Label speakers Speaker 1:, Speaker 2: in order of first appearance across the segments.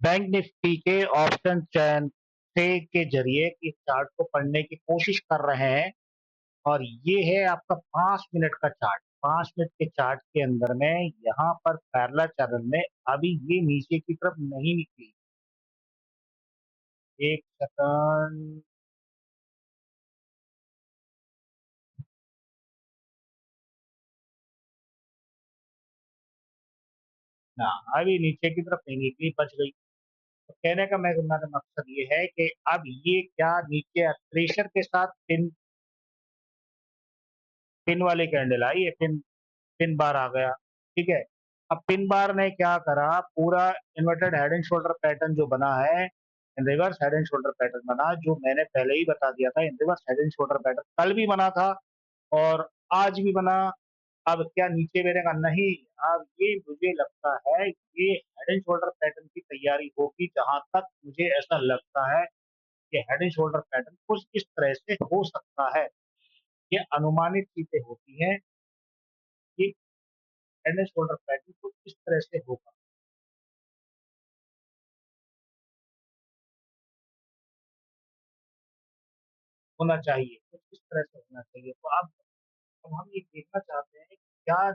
Speaker 1: Bank Nifty के option चयन से के जरिए इस चार्ट को पढ़ने की कोशिश कर रहे हैं। और ये है आपका 5 मिनट का चार्ट। 5 मिनट के चार्ट के अंदर में यहाँ पर पैरेलल चैनल में अभी ये नीचे की तरफ नहीं निकली। एक सेकंड। ना, अभी नीचे की तरफ नहीं निकली, बच गई। तो कहने का मेरा मकसद ये है कि अब ये क्या नीचे प्रेशर के साथ पिन पिन वाली कैंडल आई है, पिन पिन बार आ गया। ठीक है। अब पिन बार ने क्या करा, पूरा inverted head and shoulder pattern जो बना है, inverse head and shoulder pattern बना, जो मैंने पहले ही बता दिया था। Inverse head and shoulder pattern कल भी बना था और आज भी बना। अब क्या नीचे गिरेगा? नहीं। अब ये मुझे लगता है ये हेड एंड शोल्डर पैटर्न की तैयारी होगी, जहां तक मुझे ऐसा लगता है कि हेड एंड शोल्डर पैटर्न कुछ इस तरह से हो सकता है। ये अनुमानित चीजें होती हैं। ये हेड एंड शोल्डर पैटर्न कुछ इस तरह से होगा, होना चाहिए, कुछ इस तरह से होना चाहिए। तो अब हम ये देखना चाहते हैं कि क्या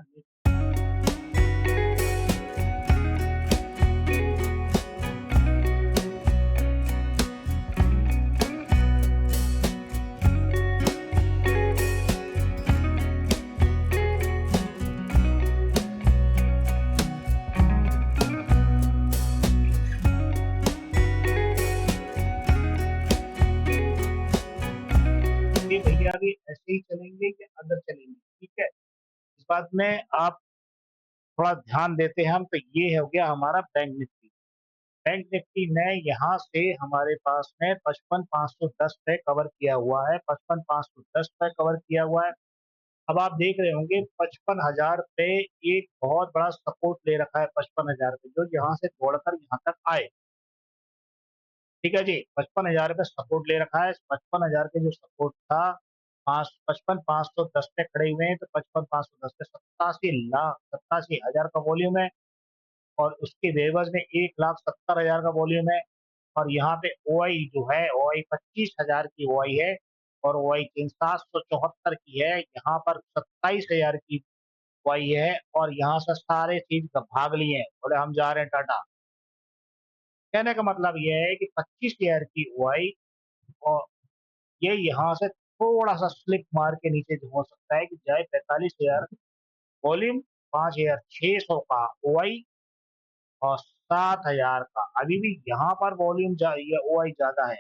Speaker 1: ये भैया भी ऐसे ही चलेंगे कि अंदर चलेंगे। ठीक है। इस बात में आप थोड़ा ध्यान देते हैं हम, तो ये हो गया हमारा बैंक निफ्टी। बैंक निफ्टी ने यहाँ से हमारे पास में 55,510 पे कवर किया हुआ है, 55,510 पे कवर किया हुआ है। अब आप देख रहे होंगे 55,000 पे एक बहुत बड़ा सपोर्ट ले रखा है, 55,000 पे जो यहाँ से दौड़कर यहाँ तक आए। ठीक है जी, 55,000 पे सपोर्ट ले रखा है। 55,000 के जो सपोर्ट था, 55,510 पे खड़े हुए हैं। तो 55,510 पे 87,70,000 का वॉल्यूम है। और उसके बेवज में 1,70,000 का वॉल्यूम है। और यहाँ पे ओआई जो है, ओआई 25,000 की ओआई है। और ओआई 774 की है। यहाँ पर 27,000 की ओआई है। और यहाँ से सारे चीज का भाग लिए हैं, बोले हम जा रहे हैं टाटा। कहने का मतलब यह है कि 25,000 की ओआई, और ये यहाँ से थोड़ा सा स्लिप मार के नीचे हो सकता है कि जाए 45,000 वॉल्यूम, 5,600 का ओआई और 7,000 का। अभी भी यहाँ पर वॉल्यूम ये ओआई ज्यादा है,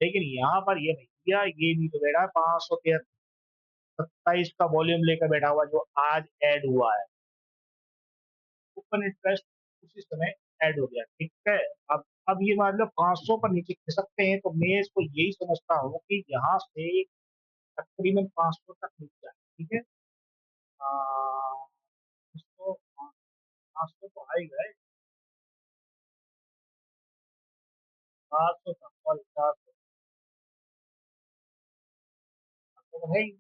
Speaker 1: लेकिन यहाँ पर ये भैया ये भी तो बैठा है 527 का वॉल्यूम लेकर बैठा हुआ, जो आज ऐड हुआ है। ओपन इंटरेस्ट उसी समय ऐड हो गया। ठीक है। अब ये मान लो 500 पर नीचे खिसकते हैं, तो मैं इसको यही समझता हूँ कि यहाँ से तकरीबन 500 तक नीचे आए। ठीक है। आ, इसको 500 तो आ ही गए। 400 तक और 400 तो है ही।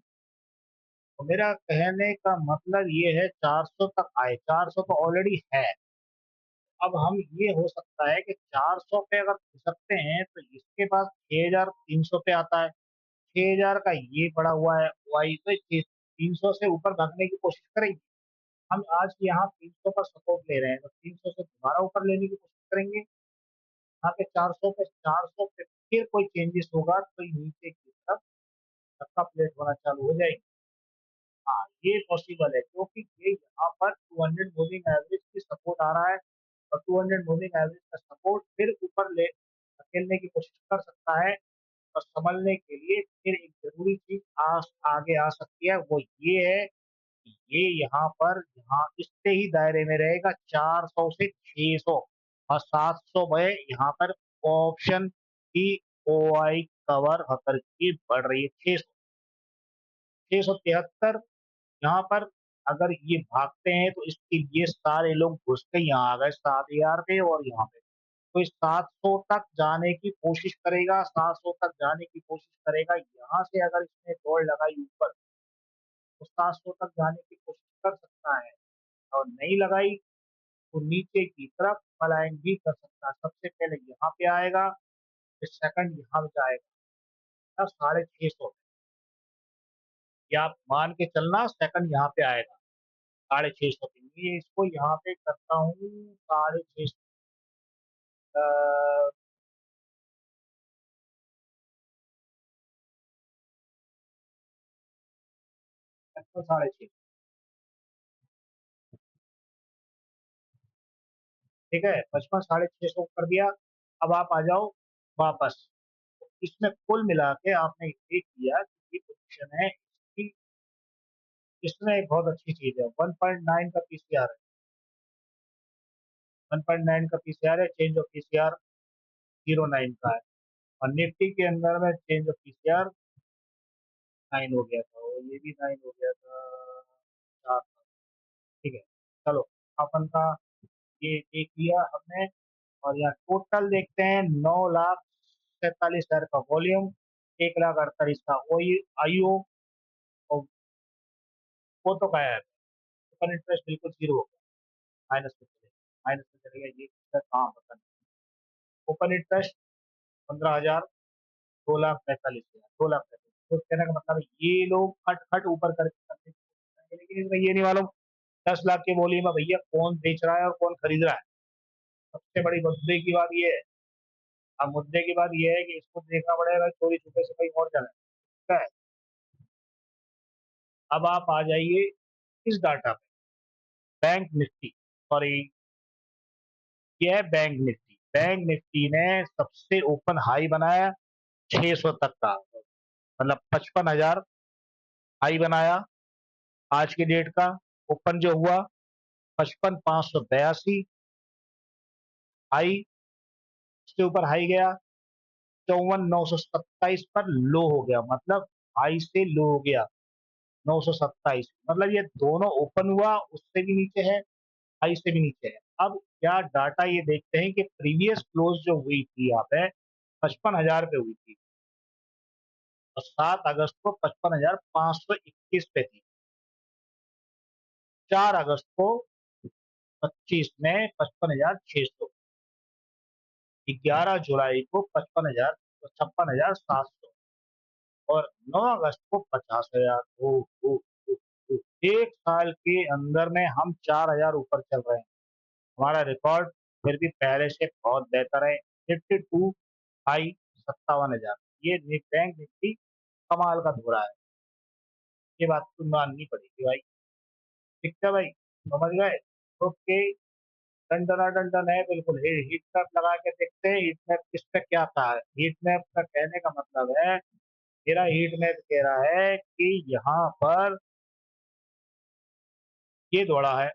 Speaker 1: तो मेरा कहने का मतलब ये है 400 तक आए, 400 तो ऑलरेडी है। अब हम ये हो सकता है कि 400 पे अगर खिसकते हैं तो इसके पास 6,300 पे आता है। 6,000 का ये पड़ा हुआ है वाई, तो 300 से ऊपर भागने की कोशिश करेंगे। हम आज यहाँ 300 पर सपोर्ट ले रहे हैं, तो 300 से दोबारा ऊपर लेने की कोशिश करेंगे। यहाँ पे 400 पे फिर कोई चेंजेस होगा तो ये नीचे की तरफ धक्का प्लेट होना चालू हो जाएगी। हाँ, ये पॉसिबल है, क्योंकि ये यहाँ पर 200 मूविंग एवरेज की सपोर्ट आ रहा है। और 200 मूविंग एवरेज का सपोर्ट फिर ऊपर ले धकेलने की कोशिश कर सकता है। और संभलने के लिए फिर एक जरूरी चीज आगे आ सकती है, वो ये है कि ये यहाँ पर, यहाँ इससे ही दायरे में रहेगा 400 से 600। और 700 में यहाँ पर ऑप्शन की ओआई कवर होकर के बढ़ रही है। 600, 673 यहाँ पर अगर ये भागते हैं तो इसके लिए सारे लोग घुस के यहाँ आ गए 7,000 पे और यहाँ पे। तो इस 700 तक जाने की कोशिश करेगा, 700 तक जाने की कोशिश करेगा। यहाँ से अगर इसने दौड़ लगाई ऊपर तो 700 तक जाने की कोशिश कर सकता है। और नहीं लगाई तो नीचे की तरफ पलायन भी कर सकता है। सबसे पहले यहाँ पे आएगा, फिर सेकंड यहाँ पे जाएगा, 650, या आप मान के चलना सेकंड यहाँ पे आएगा 650 पे। ये इसको यहाँ पे करता हूँ 650, 650, ठीक है, 55, 650 कर दिया। अब आप आ जाओ वापस। तो इसमें कुल मिला के आपने ये किया कि ये पोजीशन है इसकी। इसमें एक बहुत अच्छी चीज है, 1.9 का पीसीआर है, 1.9 का पीसीआर है, चेंज ऑफ पीसीआर 09 का है। और निफ्टी के अंदर में चेंज ऑफ पीसीआर 9 हो गया था, और ये भी 9 हो गया था, 4 था। ठीक है, चलो अपन का ये देख लिया हमने। और यहाँ टोटल देखते हैं, 9,47,000 का वॉल्यूम, 1,48,000 का आईओ, और वो तो गायब है। ओपन इंटरेस्ट बिल्कुल जीरो हो गया, माइनस में चले, माइनस में चले गया, ये कहाँ पता नहीं। Open interest 15,000, 2,45,000, 2,45,000। तो कहने का मतलब है ये लोग खट खट ऊपर करके करने की कोशिश करेंगे, लेकिन इसमें ये नहीं मालूम 10 लाख के वॉल्यूम में भैया कौन बेच रहा है और कौन खरीद रहा है। सबसे बड़ी मुद्दे की बात ये है। अब मुद्दे की बात ये है कि इसको देखना पड़ेगा चोरी छुपे से कहीं और जाना है। अब आप आ जाइए इस डाटा पे, बैंक निफ्टी, सॉरी, ये है बैंक निफ्टी। बैंक निफ्टी ने सबसे ओपन हाई बनाया 600 तक का, मतलब 55,000 हाई बनाया आज की डेट का। ओपन जो हुआ 55,582 हाई, उसके ऊपर हाई गया 54,927 पर लो हो गया, मतलब हाई से लो हो गया 927, मतलब ये दोनों ओपन हुआ उससे भी नीचे है, हाई से भी नीचे है। अब क्या डाटा ये देखते हैं कि प्रीवियस क्लोज जो हुई थी यहाँ पे 55,000 पे हुई थी, और 7 अगस्त को 55,521 पे थी, 4 अगस्त को 25 में 55,600, 11 जुलाई को 56,700, और 9 अगस्त को 50,000। एक साल के अंदर में हम 4,000 ऊपर चल रहे हैं। हमारा रिकॉर्ड फिर भी पहले से बहुत बेहतर है। 52 हाई 57,000, ये बैंक निफ्टी कमाल का धो रहा है। ये बात तो माननी पड़ेगी भाई। ठीक है भाई, समझ गए? ओके, टंडना टंडन है बिल्कुल। हीट मैप लगा के देखते हैं, हीट मैप किस पे क्या कहा है। हीट मैप का कहने का मतलब है, मेरा हीट मैप कह रहा है कि यहाँ पर ये दौड़ा है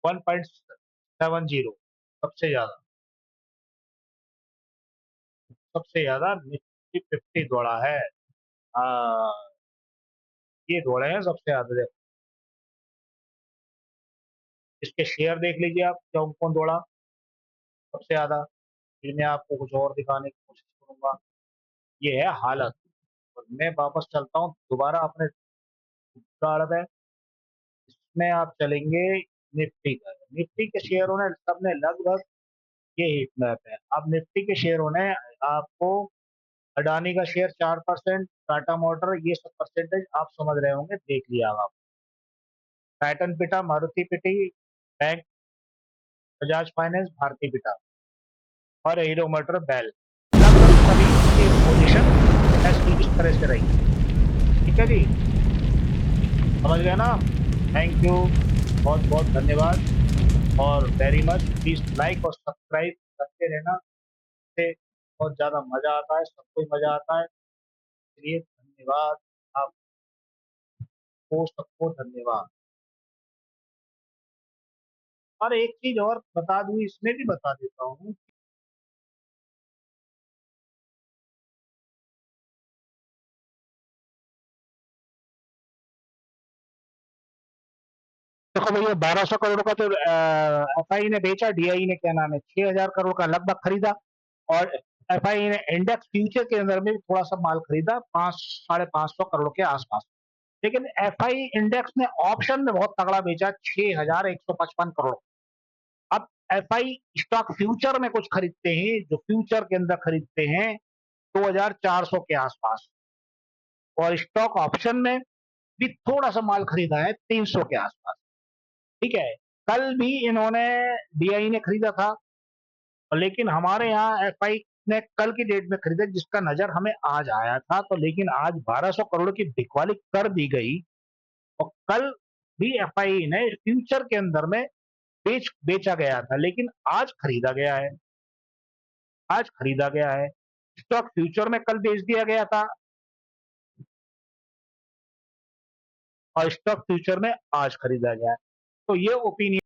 Speaker 1: 1.70, सबसे ज्यादा निफ्टी 50 दौड़ा है। आ, ये दौड़े हैं सबसे ज्यादा। देखो, इसके शेयर देख लीजिए आप, कौन कौन दौड़ा सबसे ज्यादा। फिर मैं आपको कुछ और दिखाने की कोशिश करूंगा। ये है हालत। और मैं वापस चलता हूँ दोबारा अपने गाड़ पे। इसमें आप चलेंगे निफ्टी का। निफ्टी के शेयरों ने सबने लगभग, ये हीट मैप है। अब निफ्टी के शेयरों ने आपको, अडानी का शेयर 4%, टाटा मोटर, ये सब परसेंटेज आप समझ रहे होंगे, देख लिया आप। पैटर्न पिटा, मारुति पिटी, बैंक, बजाज फाइनेंस, भारती पिटा, और हीरो मोटर बेल, लगभग सभी की पोजीशन ऐसी इस तरह से रही। ठीक है जी, समझ गए ना? थैंक यू, बहुत बहुत धन्यवाद, और वेरी मच। प्लीज लाइक और सब्सक्राइब करते रहना, से बहुत ज्यादा मजा आता है, सबको ही मजा आता है। चलिए, धन्यवाद आपको, सबको धन्यवाद। और एक चीज और बता दूं, इसमें भी बता देता हूँ। देखो भैया, 1,200 करोड़ का तो एफआई ने बेचा, डीआई ने क्या नाम है 6,000 करोड़ का लगभग खरीदा। और एफआई ने इंडेक्स फ्यूचर के अंदर में भी थोड़ा सा माल खरीदा, 500-550 करोड़ के आसपास। लेकिन एफआई इंडेक्स ने ऑप्शन में बहुत तगड़ा बेचा, 6,155 करोड़। एफआई स्टॉक फ्यूचर में कुछ खरीदते हैं, जो फ्यूचर के अंदर खरीदते हैं 2400 के आसपास, और स्टॉक ऑप्शन में भी थोड़ा सा माल खरीदा है 300 के आसपास। ठीक है, कल भी इन्होंने डीआई ने खरीदा था, लेकिन हमारे यहाँ एफआई ने कल की डेट में खरीदा, जिसका नजर हमें आज आया था, तो लेकिन आज 1200 करोड़ की बिकवाली कर दी गई, और कल भी एफआई ने फ्यूचर के अंदर में बेचा गया था, लेकिन आज खरीदा गया है, आज खरीदा गया है। स्टॉक फ्यूचर में कल बेच दिया गया था, और स्टॉक फ्यूचर में आज खरीदा गया है। तो ये ओपिनियन